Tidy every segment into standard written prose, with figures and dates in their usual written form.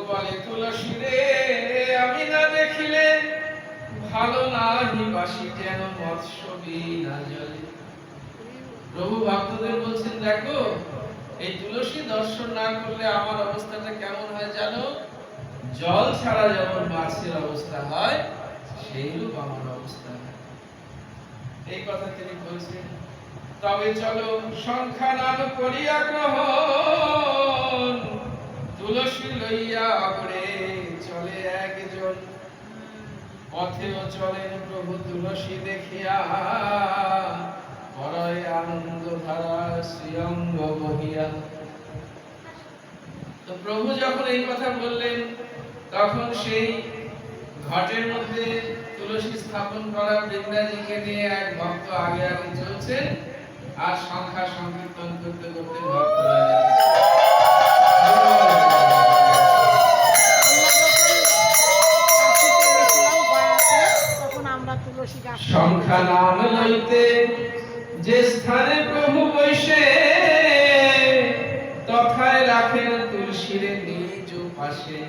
বলে তুলসী রে আমি না দেখিলে ভালো নাহি বাসি যেন মৎস্যবী না জলে। প্রভু ভক্তদের বলছেন দেখো এই তুলসী দর্শন না করলে আমার অবস্থাটা কেমন হয় জানো? জল ছাড়া যেমন মাছের অবস্থা হয় সেইরূপ আমার অবস্থা হয়। এই কথা তিনি বলছেন। তবে চলো সংখ্যা নাম করিয়া গ্রহণ, তুলসী লইয়া আবরে চলে একজন। পথেও চলেন প্রভু তুলসী দেখিয়া, পরয় আনন্দ ধারা শ্রীঅঙ্গ বহিয়া। তো প্রভু যখন এই কথা বললেন তখন সেই ঘটের মধ্যে তুলসী স্থাপন করা বৃন্দাজিকে নিয়ে এক ভক্ত আগে আগে চলছেন আর সংখ্যা সংকীর্তন করতে করতে ভক্তরা সংখ্যা নাম লইতে যে স্থানে প্রভু বসে, তথায় রাখেন তুলসীর নিজ পাশে।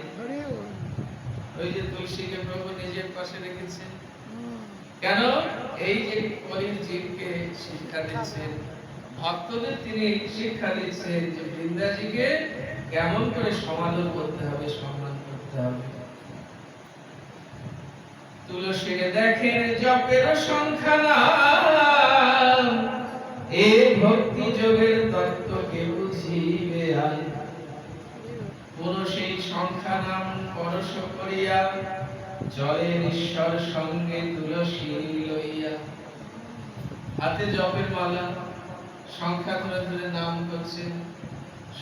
ওই যে তুলসীকে প্রভু নিজের পাশে রেখেছেন কেন? এই যে কলির জীবকে শিক্ষা দিচ্ছেন, ভক্তদের তিনি শিক্ষা দিচ্ছেন যে বৃন্দাজিকে কেমন করে সমাদর করতে হবে, সম্মান করতে হবে। তুলসী দেখেন জপের সংখ্যা নাম, এই ভক্তি যোগের তত্ত্বকে বুঝিবে আই। পুনঃ সেই সংখ্যা নাম পরশ করিয়া জলের ঈশ্বর সঙ্গে তুলসী লইয়া। হাতে জপের মালা, সংখ্যা ধরে ধরে নাম করছে।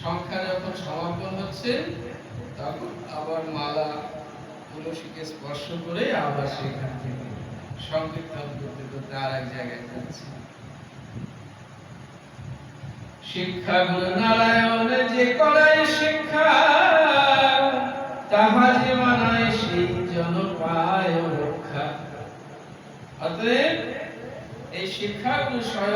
সংখ্যা যখন সমাপন হচ্ছে তখন আবার মালা তুলসীকে স্পর্শ করে আবার সেখান থেকে সংকীর্তন করতে করতে আর এক জায়গায় যাচ্ছে। শিক্ষা গুরু নারায়ণ যে করায় শিক্ষা, তাহা যে মানায় সেই জন পায় রক্ষা। অতএব এই শিক্ষাগুলো